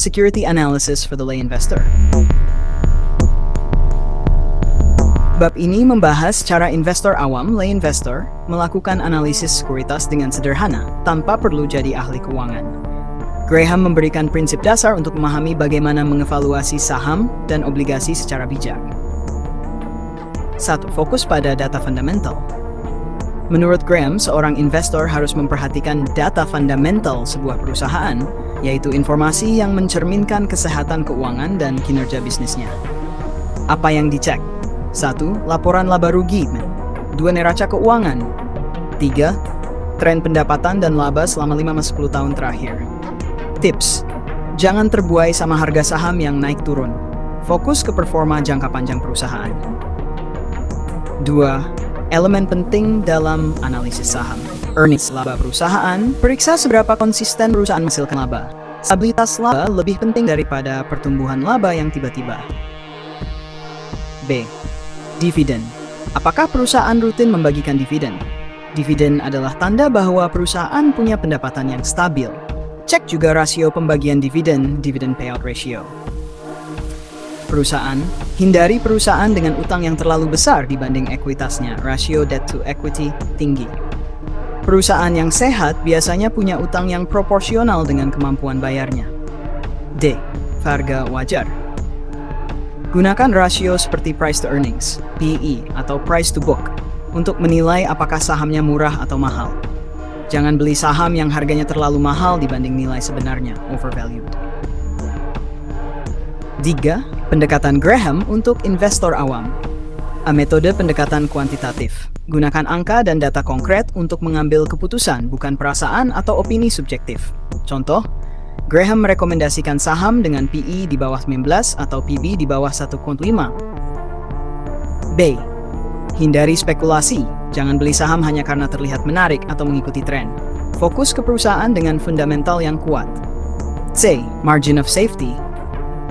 Security analysis for the lay investor. Bab ini membahas cara investor awam, lay investor, melakukan analisis sekuritas dengan sederhana, tanpa perlu jadi ahli keuangan. Graham memberikan prinsip dasar untuk memahami bagaimana mengevaluasi saham dan obligasi secara bijak. 1. Fokus pada data fundamental. Menurut Graham, seorang investor harus memperhatikan data fundamental sebuah perusahaan, yaitu informasi yang mencerminkan kesehatan keuangan dan kinerja bisnisnya. Apa yang dicek? 1. Laporan laba rugi. 2. Neraca keuangan. 3. Tren pendapatan dan laba selama 5-10 tahun terakhir. Tips: jangan terbuai sama harga saham yang naik turun. Fokus ke performa jangka panjang perusahaan. 2. Elemen penting dalam analisis saham. Earnings, laba perusahaan. Periksa seberapa konsisten perusahaan menghasilkan laba. Stabilitas laba lebih penting daripada pertumbuhan laba yang tiba-tiba. B. Dividen. Apakah perusahaan rutin membagikan dividen? Dividen adalah tanda bahwa perusahaan punya pendapatan yang stabil. Cek juga rasio pembagian dividen, dividend payout ratio. Perusahaan, hindari perusahaan dengan utang yang terlalu besar dibanding ekuitasnya, rasio debt to equity tinggi. Perusahaan yang sehat biasanya punya utang yang proporsional dengan kemampuan bayarnya. D. Harga wajar. Gunakan rasio seperti price to earnings, PE, atau price to book, untuk menilai apakah sahamnya murah atau mahal. Jangan beli saham yang harganya terlalu mahal dibanding nilai sebenarnya, overvalued. 3. Pendekatan Graham untuk investor awam. Metode pendekatan kuantitatif. Gunakan angka dan data konkret untuk mengambil keputusan, bukan perasaan atau opini subjektif. Contoh, Graham merekomendasikan saham dengan PE di bawah 19 atau PB di bawah 1,5. B. Hindari spekulasi. Jangan beli saham hanya karena terlihat menarik atau mengikuti tren. Fokus ke perusahaan dengan fundamental yang kuat. C. Margin of safety.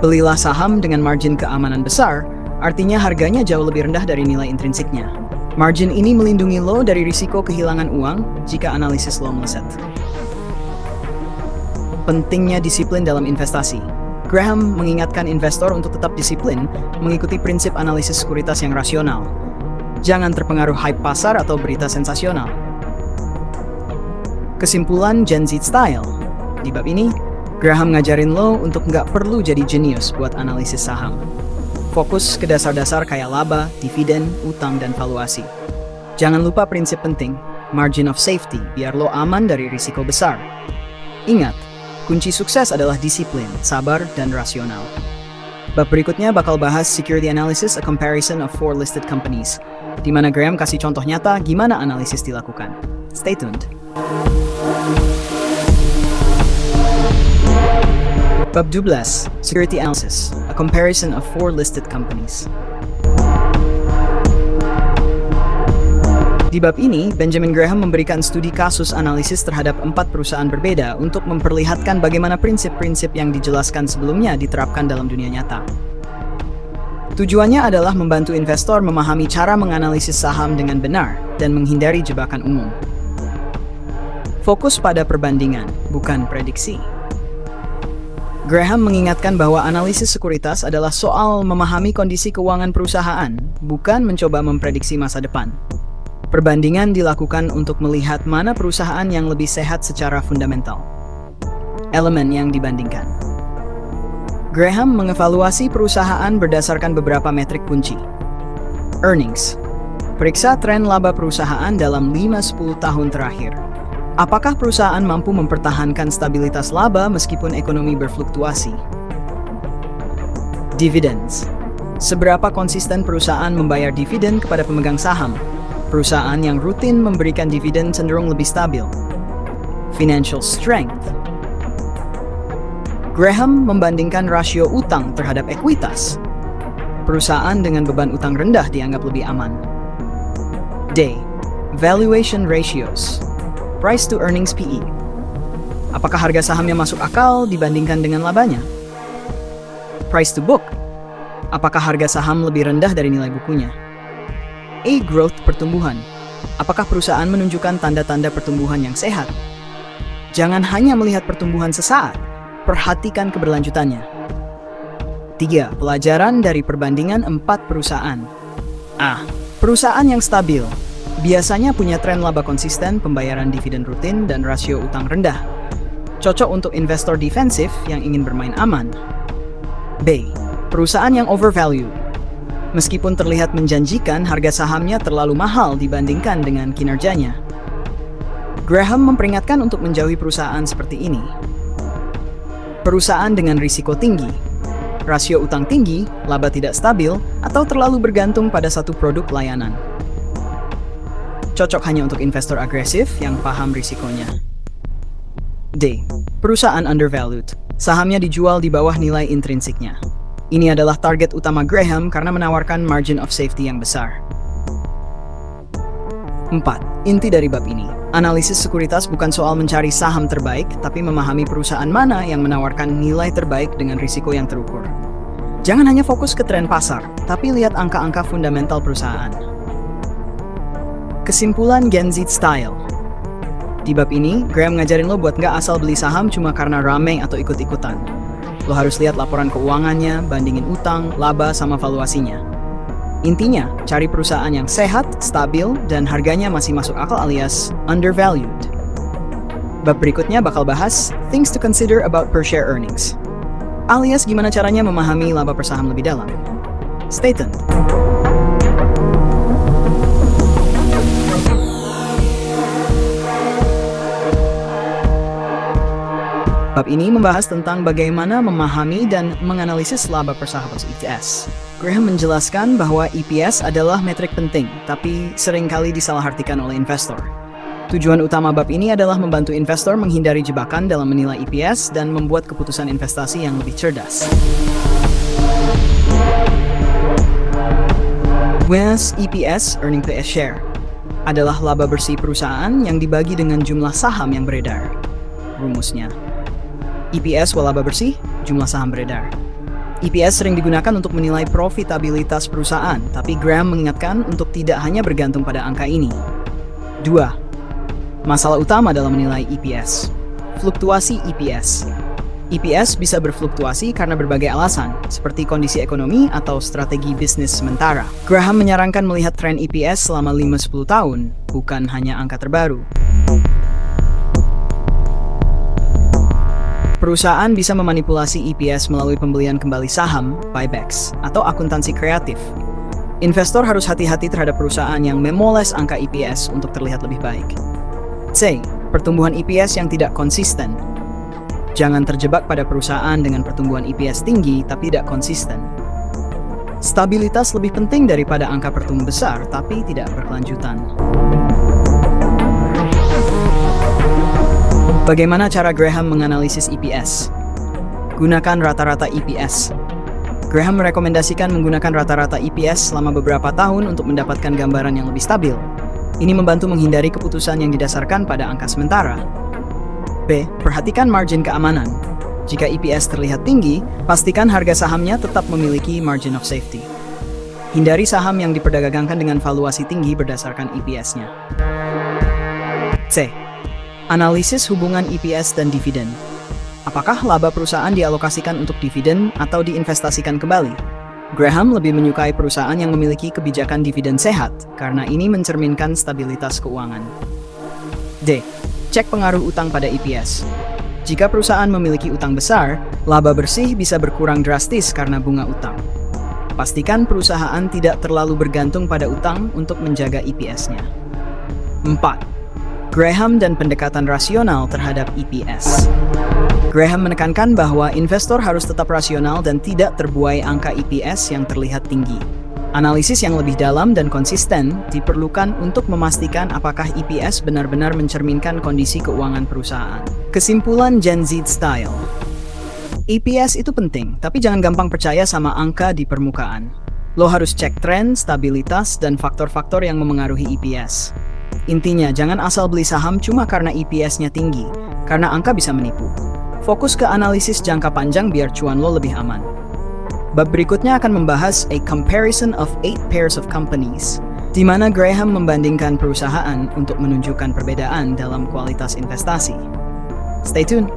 Belilah saham dengan margin keamanan besar, artinya harganya jauh lebih rendah dari nilai intrinsiknya. Margin ini melindungi lo dari risiko kehilangan uang jika analisis lo meleset. Pentingnya disiplin dalam investasi. Graham mengingatkan investor untuk tetap disiplin, mengikuti prinsip analisis sekuritas yang rasional. Jangan terpengaruh hype pasar atau berita sensasional. Kesimpulan Gen Z Style. Di bab ini, Graham ngajarin lo untuk nggak perlu jadi jenius buat analisis saham. Fokus ke dasar-dasar kayak laba, dividen, utang, dan valuasi. Jangan lupa prinsip penting, margin of safety, biar lo aman dari risiko besar. Ingat, kunci sukses adalah disiplin, sabar, dan rasional. Bab berikutnya bakal bahas security analysis, a comparison of 4 listed companies, di mana Graham kasih contoh nyata gimana analisis dilakukan. Stay tuned. Bab 12. Security Analysis, a comparison of 4 listed companies. Di bab ini, Benjamin Graham memberikan studi kasus analisis terhadap 4 perusahaan berbeda untuk memperlihatkan bagaimana prinsip-prinsip yang dijelaskan sebelumnya diterapkan dalam dunia nyata. Tujuannya adalah membantu investor memahami cara menganalisis saham dengan benar dan menghindari jebakan umum. Fokus pada perbandingan, bukan prediksi. Graham mengingatkan bahwa analisis sekuritas adalah soal memahami kondisi keuangan perusahaan, bukan mencoba memprediksi masa depan. Perbandingan dilakukan untuk melihat mana perusahaan yang lebih sehat secara fundamental. Elemen yang dibandingkan. Graham mengevaluasi perusahaan berdasarkan beberapa metrik kunci. Earnings. Periksa tren laba perusahaan dalam 5-10 tahun terakhir. Apakah perusahaan mampu mempertahankan stabilitas laba meskipun ekonomi berfluktuasi? Dividends. Seberapa konsisten perusahaan membayar dividen kepada pemegang saham? Perusahaan yang rutin memberikan dividen cenderung lebih stabil. Financial strength. Graham membandingkan rasio utang terhadap ekuitas. Perusahaan dengan beban utang rendah dianggap lebih aman. D. Valuation ratios. Price to earnings PE. Apakah harga sahamnya masuk akal dibandingkan dengan labanya? Price to book. Apakah harga saham lebih rendah dari nilai bukunya? A. Growth pertumbuhan. Apakah perusahaan menunjukkan tanda-tanda pertumbuhan yang sehat? Jangan hanya melihat pertumbuhan sesaat. perhatikan keberlanjutannya. 3. Pelajaran dari perbandingan 4 perusahaan. A. Perusahaan yang stabil biasanya punya tren laba konsisten, pembayaran dividen rutin, dan rasio utang rendah. Cocok untuk investor defensif yang ingin bermain aman. B. Perusahaan yang overvalued. Meskipun terlihat menjanjikan, harga sahamnya terlalu mahal dibandingkan dengan kinerjanya. Graham memperingatkan untuk menjauhi perusahaan seperti ini. Perusahaan dengan risiko tinggi, rasio utang tinggi, laba tidak stabil, atau terlalu bergantung pada satu produk layanan. Cocok hanya untuk investor agresif yang paham risikonya. D. Perusahaan undervalued. Sahamnya dijual di bawah nilai intrinsiknya. Ini adalah target utama Graham karena menawarkan margin of safety yang besar. 4. Inti dari bab ini. Analisis sekuritas bukan soal mencari saham terbaik, tapi memahami perusahaan mana yang menawarkan nilai terbaik dengan risiko yang terukur. Jangan hanya fokus ke tren pasar, tapi lihat angka-angka fundamental perusahaan. Kesimpulan Gen Z Style. Di bab ini, Graham ngajarin lo buat nggak asal beli saham cuma karena rame atau ikut-ikutan. Lo harus lihat laporan keuangannya, bandingin utang, laba, sama valuasinya. Intinya, cari perusahaan yang sehat, stabil, dan harganya masih masuk akal alias undervalued. Bab berikutnya bakal bahas things to consider about per share earnings, alias gimana caranya memahami laba per saham lebih dalam. Stay tuned. Bab ini membahas tentang bagaimana memahami dan menganalisis laba per saham EPS. Graham menjelaskan bahwa EPS adalah metrik penting, tapi seringkali disalahartikan oleh investor. Tujuan utama bab ini adalah membantu investor menghindari jebakan dalam menilai EPS dan membuat keputusan investasi yang lebih cerdas. EPS, earning per share, adalah laba bersih perusahaan yang dibagi dengan jumlah saham yang beredar. Rumusnya, EPS laba bersih, jumlah saham beredar. EPS sering digunakan untuk menilai profitabilitas perusahaan, tapi Graham mengingatkan untuk tidak hanya bergantung pada angka ini. 2. Masalah utama dalam menilai EPS. Fluktuasi EPS. EPS bisa berfluktuasi karena berbagai alasan, seperti kondisi ekonomi atau strategi bisnis sementara. Graham menyarankan melihat tren EPS selama 5-10 tahun, bukan hanya angka terbaru. Perusahaan bisa memanipulasi EPS melalui pembelian kembali saham, buybacks, atau akuntansi kreatif. Investor harus hati-hati terhadap perusahaan yang memoles angka EPS untuk terlihat lebih baik. C. Pertumbuhan EPS yang tidak konsisten. Jangan terjebak pada perusahaan dengan pertumbuhan EPS tinggi tapi tidak konsisten. Stabilitas lebih penting daripada angka pertumbuhan besar tapi tidak berkelanjutan. Bagaimana cara Graham menganalisis EPS? Gunakan rata-rata EPS. Graham merekomendasikan menggunakan rata-rata EPS selama beberapa tahun untuk mendapatkan gambaran yang lebih stabil. Ini membantu menghindari keputusan yang didasarkan pada angka sementara. B. Perhatikan margin keamanan. Jika EPS terlihat tinggi, pastikan harga sahamnya tetap memiliki margin of safety. Hindari saham yang diperdagangkan dengan valuasi tinggi berdasarkan EPS-nya. C. Analisis hubungan EPS dan dividen. Apakah laba perusahaan dialokasikan untuk dividen atau diinvestasikan kembali? Graham lebih menyukai perusahaan yang memiliki kebijakan dividen sehat, karena ini mencerminkan stabilitas keuangan. D. Cek pengaruh utang pada EPS. Jika perusahaan memiliki utang besar, laba bersih bisa berkurang drastis karena bunga utang. Pastikan perusahaan tidak terlalu bergantung pada utang untuk menjaga EPS-nya. 4. Graham dan pendekatan rasional terhadap EPS. Graham menekankan bahwa investor harus tetap rasional dan tidak terbuai angka EPS yang terlihat tinggi. Analisis yang lebih dalam dan konsisten diperlukan untuk memastikan apakah EPS benar-benar mencerminkan kondisi keuangan perusahaan. Kesimpulan Gen Z Style. EPS itu penting, tapi jangan gampang percaya sama angka di permukaan. Lo harus cek tren, stabilitas, dan faktor-faktor yang memengaruhi EPS. Intinya, jangan asal beli saham cuma karena EPS-nya tinggi, karena angka bisa menipu. Fokus ke analisis jangka panjang biar cuan lo lebih aman. Bab berikutnya akan membahas a comparison of 8 pairs of companies, di mana Graham membandingkan perusahaan untuk menunjukkan perbedaan dalam kualitas investasi. Stay tuned!